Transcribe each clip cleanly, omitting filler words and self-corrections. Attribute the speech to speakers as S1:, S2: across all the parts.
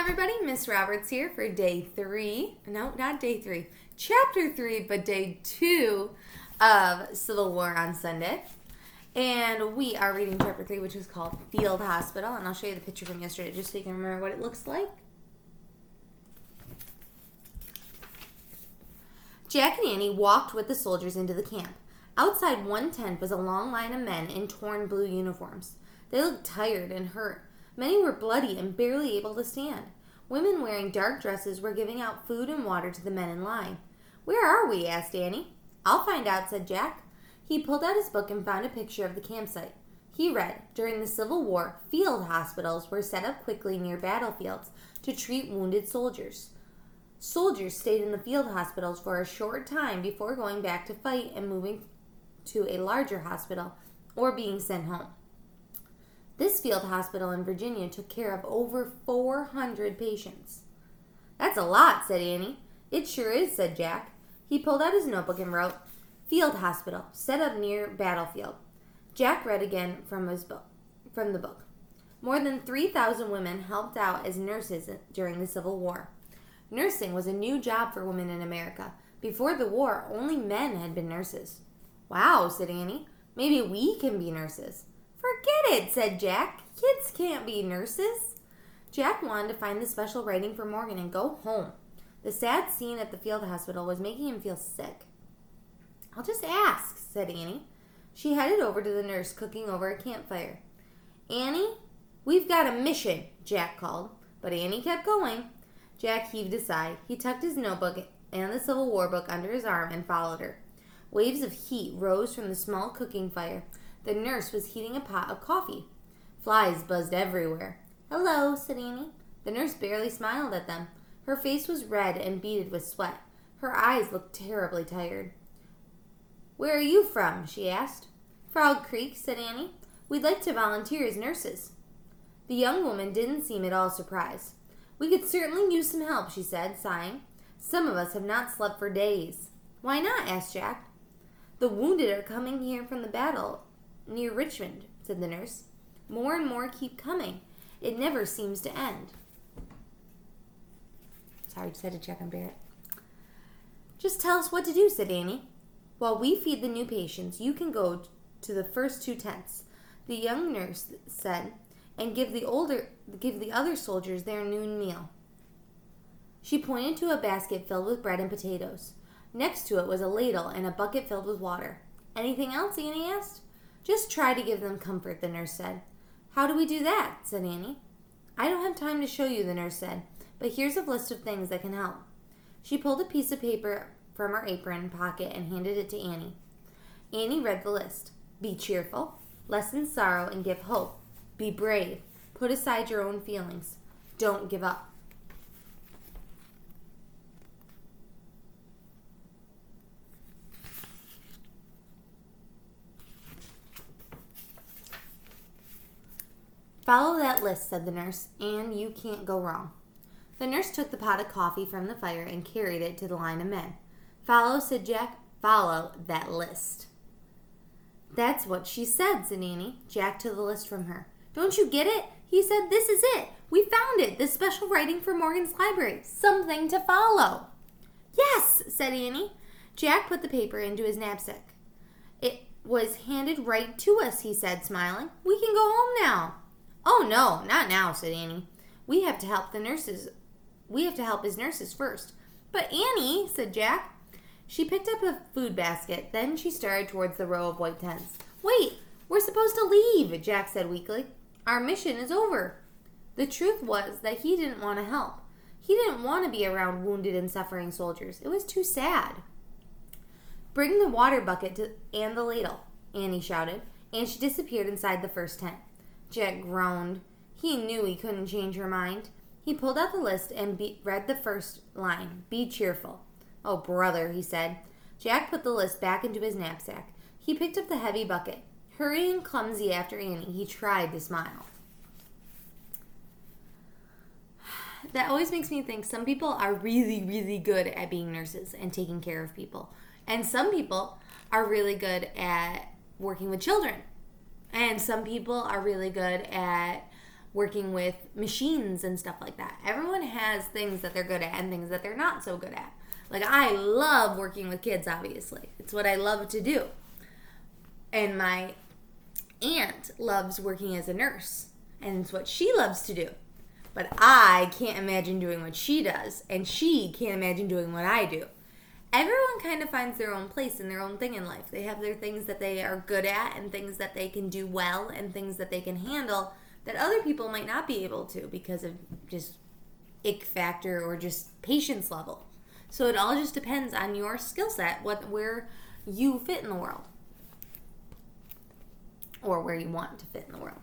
S1: everybody, Miss Roberts here for day 3. No, not day 3. Chapter 3, but day 2 of Civil War on Sunday. And we are reading chapter 3, which is called Field Hospital. And I'll show you the picture from yesterday just so you can remember what it looks like. Jack and Annie walked with the soldiers into the camp. Outside one tent was a long line of men in torn blue uniforms. They looked tired and hurt. Many were bloody and barely able to stand. Women wearing dark dresses were giving out food and water to the men in line. "Where are we?" asked Annie. "I'll find out," said Jack. He pulled out his book and found a picture of the campsite. He read, "During the Civil War, field hospitals were set up quickly near battlefields to treat wounded soldiers. Soldiers stayed in the field hospitals for a short time before going back to fight and moving to a larger hospital or being sent home. This field hospital in Virginia took care of over 400 patients." "That's a lot," said Annie. "It sure is," said Jack. He pulled out his notebook and wrote, "Field hospital, set up near battlefield." Jack read again from the book. More than 3,000 women helped out as nurses during the Civil War. Nursing was a new job for women in America. Before the war, only men had been nurses. "Wow," said Annie. "Maybe we can be nurses." "Forget it," said Jack. "Kids can't be nurses." Jack wanted to find the special writing for Morgan and go home. The sad scene at the field hospital was making him feel sick. "I'll just ask," said Annie. She headed over to the nurse cooking over a campfire. "Annie, we've got a mission," Jack called, but Annie kept going. Jack heaved a sigh. He tucked his notebook and the Civil War book under his arm and followed her. Waves of heat rose from the small cooking fire. The nurse was heating a pot of coffee. Flies buzzed everywhere. "Hello," said Annie. The nurse barely smiled at them. Her face was red and beaded with sweat. Her eyes looked terribly tired. "Where are you from?" she asked. "Frog Creek," said Annie. "We'd like to volunteer as nurses." The young woman didn't seem at all surprised. "We could certainly use some help," she said, sighing. "Some of us have not slept for days." "Why not?" asked Jack. "The wounded are coming here from the battle near Richmond," said the nurse. "More and more keep coming. It never seems to end." Sorry, just had to check on Barrett. "Just tell us what to do," said Annie. "While we feed the new patients, you can go to the first 2 tents," the young nurse said, "and give the other soldiers their noon meal." She pointed to a basket filled with bread and potatoes. Next to it was a ladle and a bucket filled with water. "Anything else?" Annie asked. "Just try to give them comfort," the nurse said. "How do we do that?" said Annie. "I don't have time to show you," the nurse said, "but here's a list of things that can help." She pulled a piece of paper from her apron pocket and handed it to Annie. Annie read the list. "Be cheerful, lessen sorrow and give hope. Be brave, put aside your own feelings. Don't give up." "Follow that list," said the nurse, "and you can't go wrong." The nurse took the pot of coffee from the fire and carried it to the line of men. "Follow," said Jack. "Follow that list." "That's what she said," said Annie. Jack took the list from her. "Don't you get it?" He said. "This is it. We found it. The special writing for Morgan's library. Something to follow." "Yes," said Annie. Jack put the paper into his knapsack. "It was handed right to us," he said, smiling. "We can go home now." "Oh, no, not now," said Annie. We have to help his nurses first." "But Annie," said Jack. She picked up a food basket. Then she started towards the row of white tents. "Wait, we're supposed to leave," Jack said weakly. "Our mission is over." The truth was that he didn't want to help. He didn't want to be around wounded and suffering soldiers. It was too sad. "Bring the water bucket and the ladle," Annie shouted, and she disappeared inside the first tent. Jack groaned. He knew he couldn't change her mind. He pulled out the list and read the first line, "Be cheerful." "Oh, brother," he said. Jack put the list back into his knapsack. He picked up the heavy bucket. Hurrying clumsy after Annie, he tried to smile. That always makes me think some people are really, really good at being nurses and taking care of people. And some people are really good at working with children. And some people are really good at working with machines and stuff like that. Everyone has things that they're good at and things that they're not so good at. Like, I love working with kids, obviously. It's what I love to do. And my aunt loves working as a nurse, and it's what she loves to do. But I can't imagine doing what she does, and she can't imagine doing what I do. Everyone kind of finds their own place and their own thing in life. They have their things that they are good at and things that they can do well and things that they can handle that other people might not be able to because of just ick factor or just patience level. So it all just depends on your skill set, where you fit in the world or where you want to fit in the world.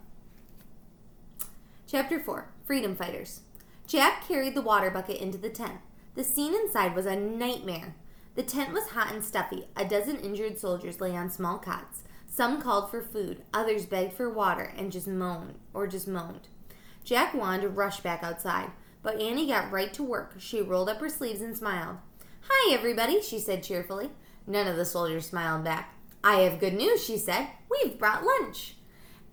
S1: Chapter 4, Freedom Fighters. Jack carried the water bucket into the tent. The scene inside was a nightmare. The tent was hot and stuffy. A dozen injured soldiers lay on small cots. Some called for food. Others begged for water and just moaned. Jack wanted to rush back outside, but Annie got right to work. She rolled up her sleeves and smiled. "Hi, everybody," she said cheerfully. None of the soldiers smiled back. "I have good news," she said. "We've brought lunch."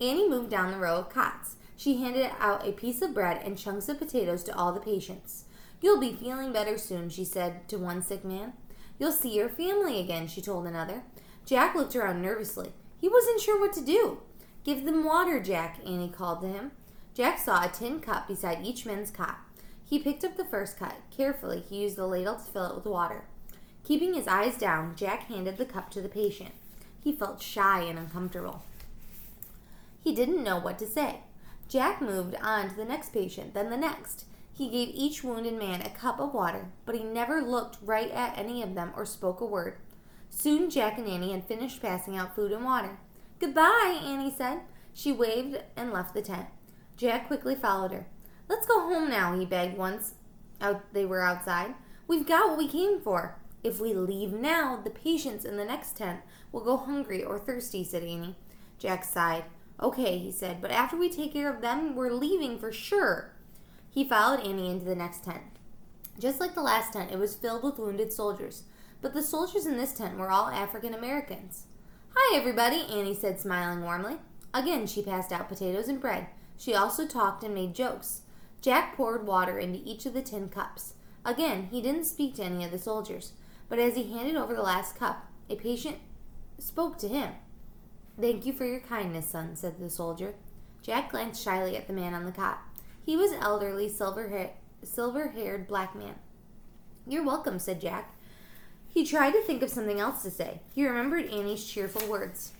S1: Annie moved down the row of cots. She handed out a piece of bread and chunks of potatoes to all the patients. "You'll be feeling better soon," she said to one sick man. "You'll see your family again," she told another. Jack looked around nervously. He wasn't sure what to do. "Give them water, Jack," Annie called to him. Jack saw a tin cup beside each man's cot. He picked up the first cup. Carefully, he used the ladle to fill it with water. Keeping his eyes down, Jack handed the cup to the patient. He felt shy and uncomfortable. He didn't know what to say. Jack moved on to the next patient, then the next. He gave each wounded man a cup of water, but he never looked right at any of them or spoke a word. Soon Jack and Annie had finished passing out food and water. "Goodbye," Annie said. She waved and left the tent. Jack quickly followed her. "Let's go home now," he begged once they were outside. "We've got what we came for." "If we leave now, the patients in the next tent will go hungry or thirsty," said Annie. Jack sighed. "Okay," he said, "but after we take care of them, we're leaving for sure." He followed Annie into the next tent. Just like the last tent, it was filled with wounded soldiers. But the soldiers in this tent were all African Americans. "Hi, everybody," Annie said, smiling warmly. Again, she passed out potatoes and bread. She also talked and made jokes. Jack poured water into each of the tin cups. Again, he didn't speak to any of the soldiers. But as he handed over the last cup, a patient spoke to him. "Thank you for your kindness, son," said the soldier. Jack glanced shyly at the man on the cot. He was an elderly, silver-haired black man. "You're welcome," said Jack. He tried to think of something else to say. He remembered Annie's cheerful words.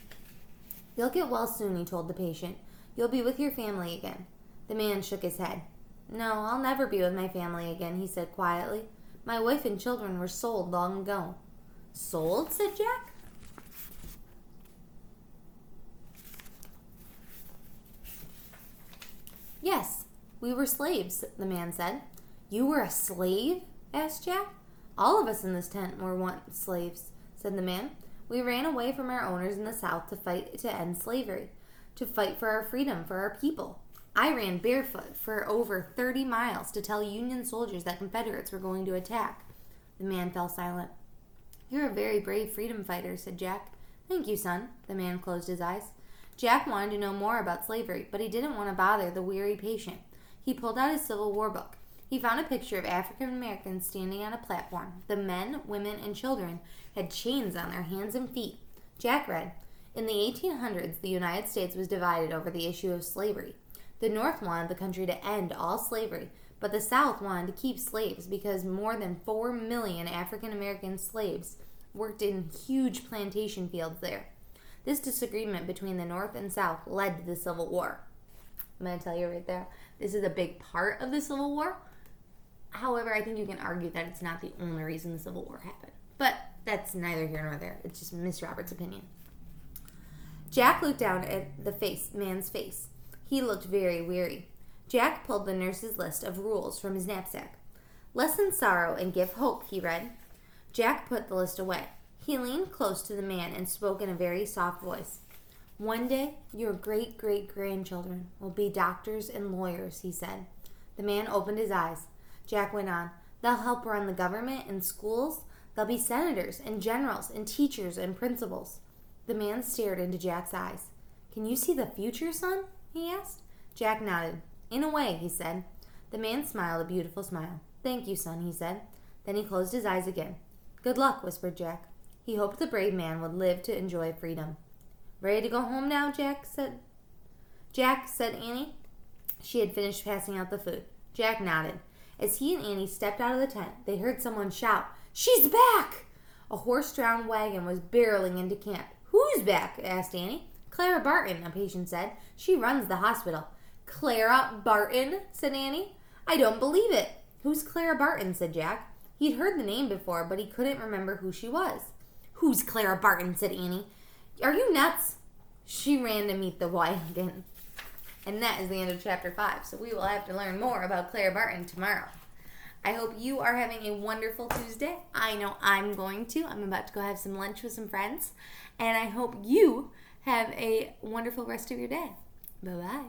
S1: "You'll get well soon," he told the patient. "You'll be with your family again." The man shook his head. "No, I'll never be with my family again," he said quietly. "My wife and children were sold long ago." "Sold?" said Jack. "Yes, we were slaves," the man said. "You were a slave?" asked Jack. "All of us in this tent were once slaves," said the man. "We ran away from our owners in the South to fight to end slavery, to fight for our freedom, for our people. I ran barefoot for over 30 miles to tell Union soldiers that Confederates were going to attack." The man fell silent. "You're a very brave freedom fighter," said Jack. "Thank you, son." The man closed his eyes. Jack wanted to know more about slavery, but he didn't want to bother the weary patient. He pulled out his Civil War book. He found a picture of African Americans standing on a platform. The men, women, and children had chains on their hands and feet. Jack read, "In the 1800s, the United States was divided over the issue of slavery. The North wanted the country to end all slavery, but the South wanted to keep slaves because more than 4 million African American slaves worked in huge plantation fields there. This disagreement between the North and South led to the Civil War." I'm going to tell you right there, this is a big part of the Civil War. However, I think you can argue that it's not the only reason the Civil War happened. But that's neither here nor there. It's just Miss Roberts' opinion. Jack looked down at the man's face. He looked very weary. Jack pulled the nurse's list of rules from his knapsack. "Lessen sorrow and give hope," he read. Jack put the list away. He leaned close to the man and spoke in a very soft voice. "One day, your great-great-grandchildren will be doctors and lawyers," he said. The man opened his eyes. Jack went on. "They'll help run the government and schools. They'll be senators and generals and teachers and principals." The man stared into Jack's eyes. "Can you see the future, son?" he asked. Jack nodded. In a way, he said. The man smiled a beautiful smile. Thank you, son, he said. Then he closed his eyes again. Good luck, whispered Jack. He hoped the brave man would live to enjoy freedom. Ready to go home now, Jack, said Annie. She had finished passing out the food. Jack nodded. As he and Annie stepped out of the tent, they heard someone shout, She's back! A horse-drawn wagon was barreling into camp. Who's back? Asked Annie. Clara Barton, a patient said. She runs the hospital. Clara Barton? Said Annie. I don't believe it. Who's Clara Barton? Said Jack. He'd heard the name before, but he couldn't remember who she was. Who's Clara Barton? Said Annie. Are you nuts? She ran to meet the wagon. And that is the end of chapter 5. So we will have to learn more about Clara Barton tomorrow. I hope you are having a wonderful Tuesday. I know I'm going to. I'm about to go have some lunch with some friends. And I hope you have a wonderful rest of your day. Bye-bye.